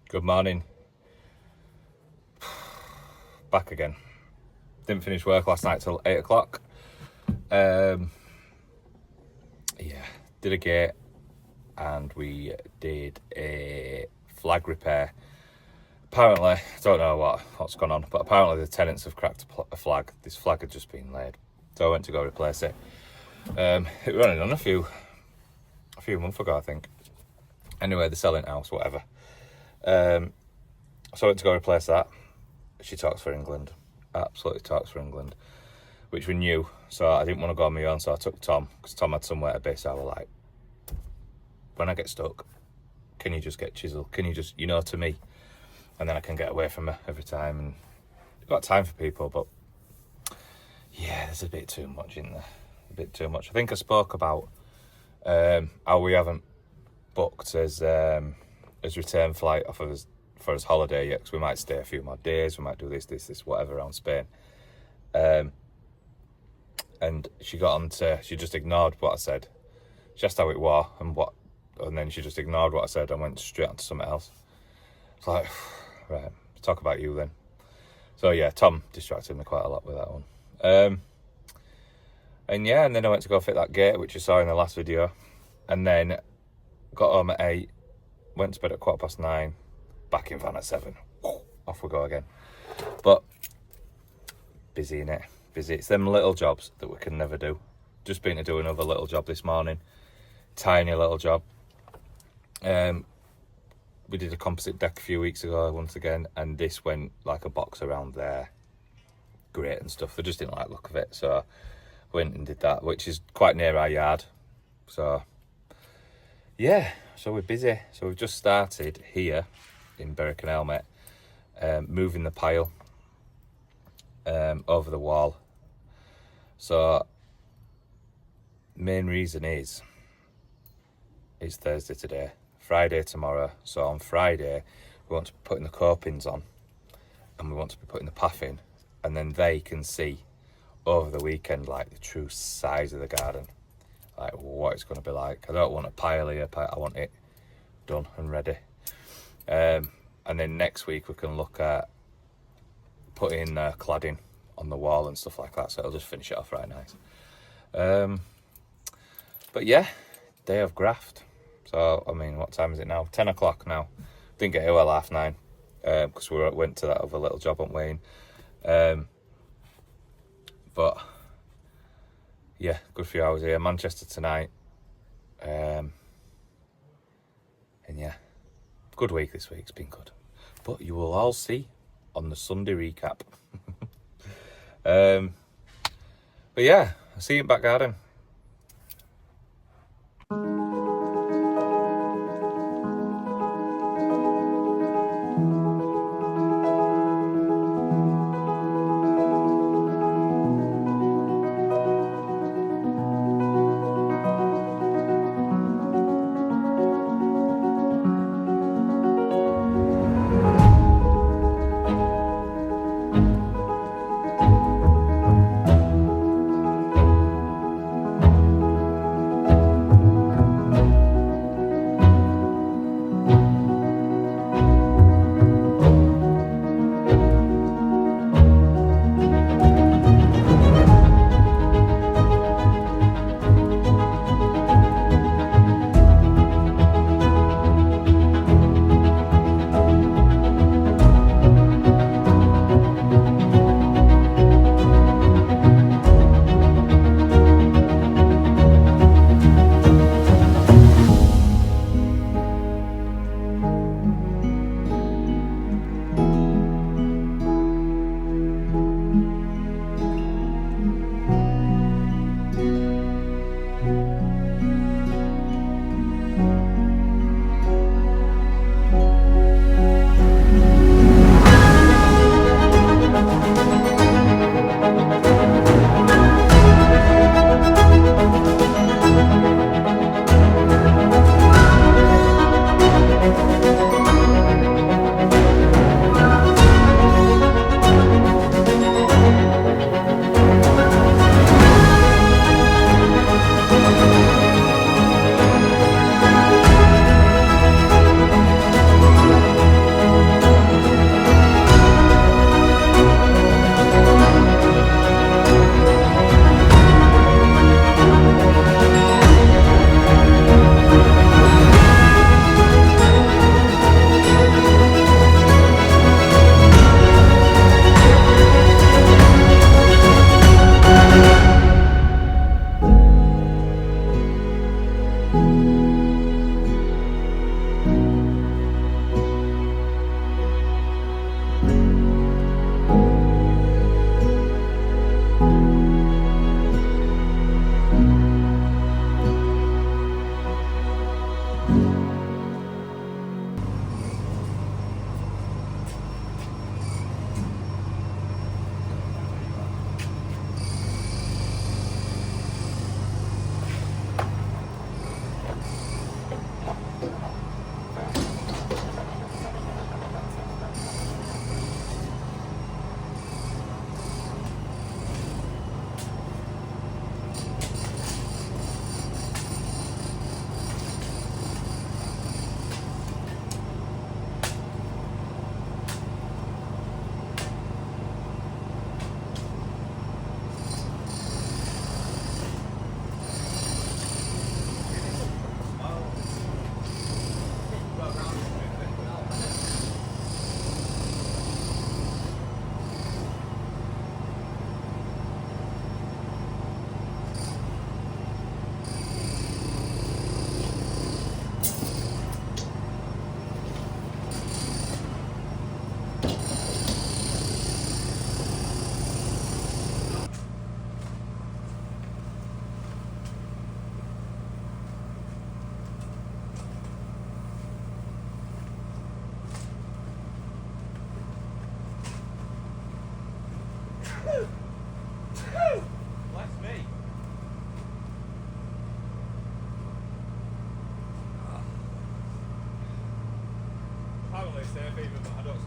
Good morning. Back again. Didn't finish work last night till 8 o'clock. Did a gate and we did a flag repair. Apparently, I don't know what's gone on, but apparently the tenants have cracked a flag. This flag had just been laid, so I went to go replace it. It was only done a few months ago, I think. Anyway, they're selling the house, whatever. So I went to go replace that. She talks for England, absolutely talks for England, which we knew. So I didn't want to go on my own, so I took Tom, because Tom had somewhere to be. So I was like, when I get stuck, can you just get chisel? Can you just, to me? And then I can get away from her every time. And I've got time for people, but yeah, there's a bit too much in there. A bit too much. I think I spoke about how we haven't booked as return flight off of us for his holiday yet, because we might stay a few more days. We might do this, whatever around Spain. And she just ignored what I said. She asked how it was and then she just ignored what I said and went straight on to something else. It's like, right, talk about you then. So yeah, Tom distracted me quite a lot with that one. And then I went to go fit that gate, which you saw in the last video, and then got home at 8, went to bed at 9:15, back in van at 7. Off we go again. But busy, innit? Busy. It's them little jobs that we can never do. Just been to do another little job this morning. Tiny little job. We did a composite deck a few weeks ago once again, and this went like a box around there. Great and stuff. They just didn't like the look of it, so I went and did that, which is quite near our yard. So yeah, so we're busy. So we've just started here in Berwick and Helmet, moving the pile over the wall. So main reason is it's Thursday today, Friday tomorrow. So on Friday we want to be putting the copings on and we want to be putting the path in, and then they can see over the weekend like the true size of the garden, like what it's going to be like. I don't want a pile here, I want it done and ready. And then next week we can look at putting cladding on the wall and stuff like that, so it'll just finish it off right nice. But yeah, day of graft. So I mean, what time is it now? 10 o'clock now. Didn't get here well 9:30 because we went to that other little job on Wayne. But yeah, good few hours here. Manchester tonight. And yeah, good week this week. It's been good. But you will all see on the Sunday recap. But yeah, I'll see you in back garden. play safe even, but I don't see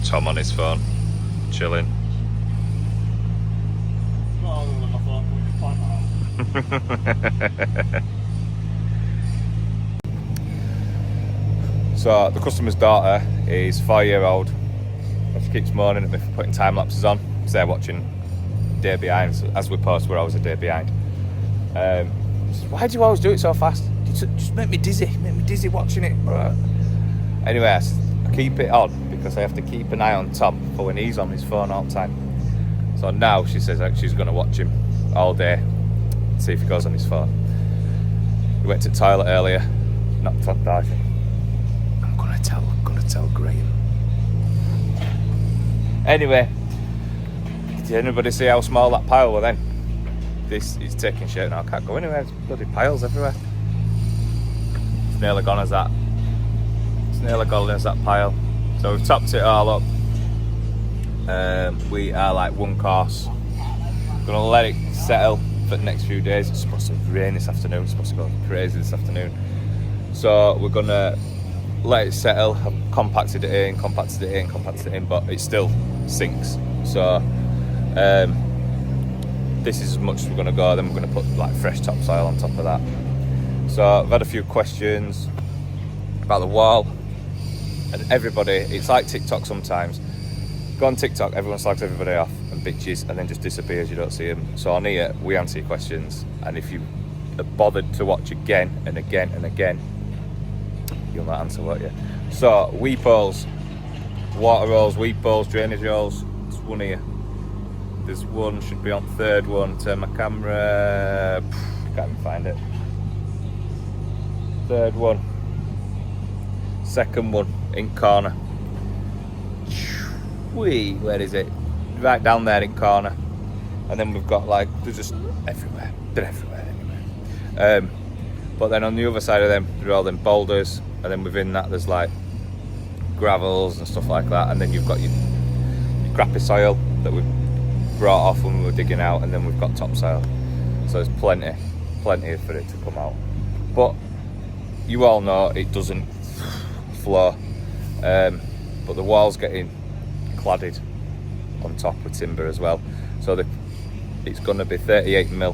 Tom on his phone, chilling. Not other than my phone, can we just plan that out? So the customer's daughter is 4-year-old. She keeps moaning at me for putting time lapses on. So they're watching day behind. So as we post, we're always a day behind. She says, why do you always do it so fast? Just make me dizzy watching it. Anyway, I keep it on because I have to keep an eye on Tom for when he's on his phone all the time. So now she says like, she's going to watch him all day, see if he goes on his phone. We went to the toilet earlier, knocked on diving. I'm gonna tell Graham. Anyway, did anybody see how small that pile was then? This is taking shit now, I can't go anywhere, there's bloody piles everywhere. It's nearly gone as that. It's nearly gone as that pile. So we've topped it all up. We are like one course. Gonna let it settle for the next few days. It's supposed to rain this afternoon, it's supposed to go crazy this afternoon. So we're gonna let it settle. I've compacted it in, but it still sinks. So this is as much as we're gonna go. Then we're gonna put like fresh topsoil on top of that. So I've had a few questions about the wall, and everybody, it's like TikTok sometimes. Go on TikTok, everyone slags everybody off and bitches and then just disappears, you don't see them. So on here, we answer your questions, and if you are bothered to watch again and again and again, you'll not answer, won't you? So, weep holes, water holes, weep holes, drainage holes, there's one here. There's one, should be on third one, turn my camera, can't even find it. Third one, second one, in corner. Where is it? Right down there in corner. And then we've got like, they're just everywhere. They're everywhere anyway. But then on the other side of them, there are all them boulders. And then within that, there's like gravels and stuff like that. And then you've got your crappy soil that we've brought off when we were digging out. And then we've got topsoil. So there's plenty for it to come out. But you all know it doesn't flow. But the wall's getting cladded on top with timber as well, so it's going to be 38mm. The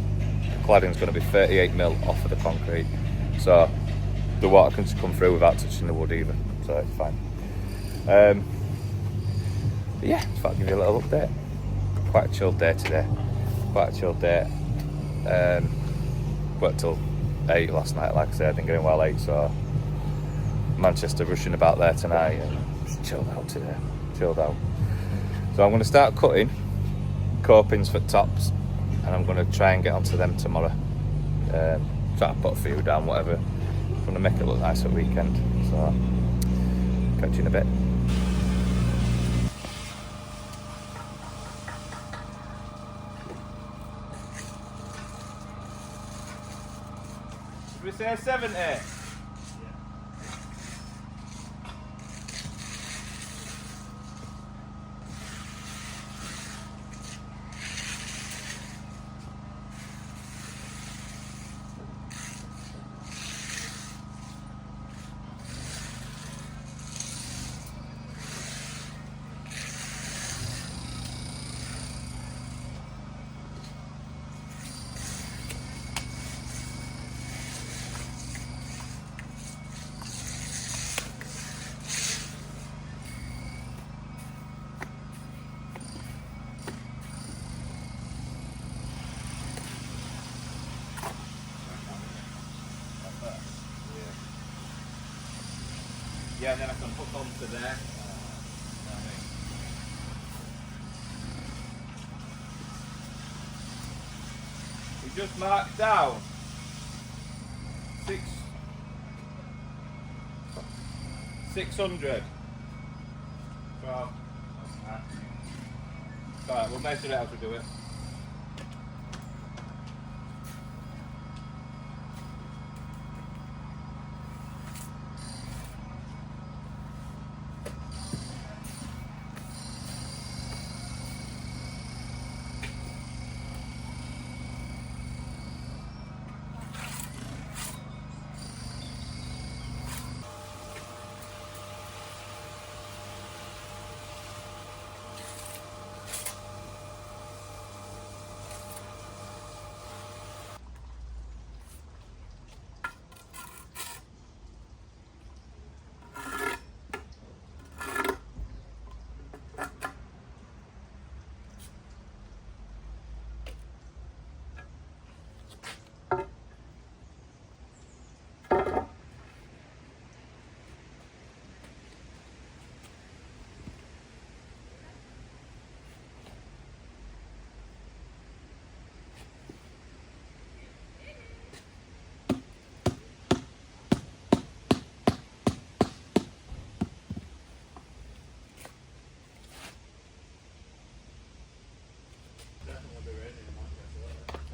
cladding's going to be 38mm off of the concrete, so the water can just come through without touching the wood either, so it's fine. Yeah, just thought I'd give you a little update. Quite a chilled day today. Worked till 8 last night, like I said. I didn't get in well 8, so Manchester rushing about there tonight, and just chilled out today. So I'm going to start cutting copings for tops, and I'm going to try and get onto them tomorrow. Try to put a few down, whatever. I'm going to make it look nice at weekend. So catch you in a bit. Should we say 70? Yeah, and then I can hook onto there. You know what I mean? We just marked down 600. Well, alright, we'll measure it as we do it.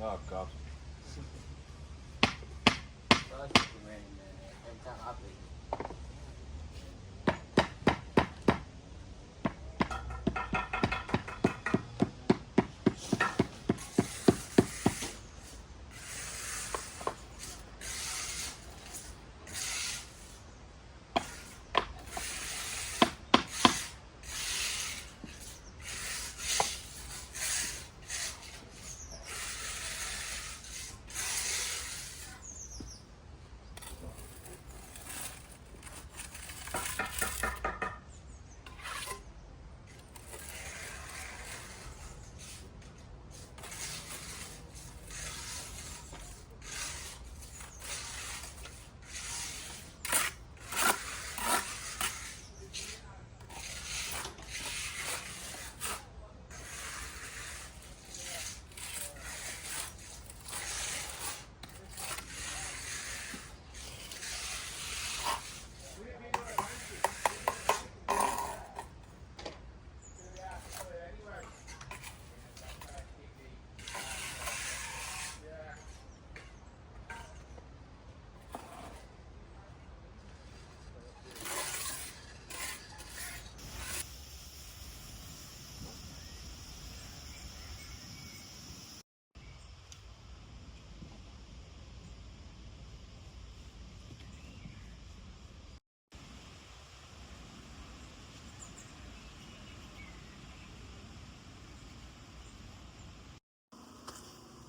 Oh God.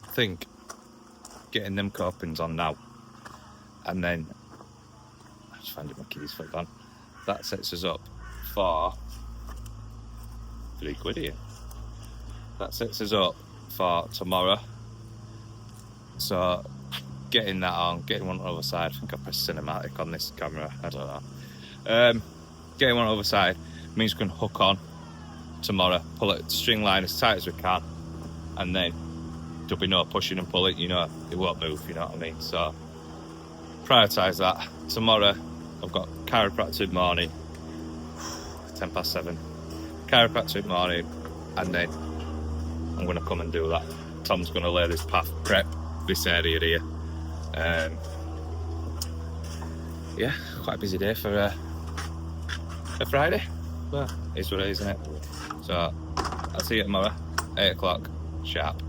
I think getting them copings on now, and then I just found my keys for gone. That sets us up for £3 here. That sets us up for tomorrow. So getting that on, getting one on the other side. I think I pressed cinematic on this camera. I don't know. Getting one on the other side means we can hook on tomorrow, pull it string line as tight as we can, and then there'll be no pushing and pulling. You know, it won't move. You know what I mean? So prioritise that. Tomorrow I've got chiropractic morning, 7:10. Chiropractic morning, and then I'm going to come and do that. Tom's going to lay this path, prep this area here. Yeah, quite a busy day for a Friday, but it's what it is, isn't it? So I'll see you tomorrow, 8 o'clock sharp.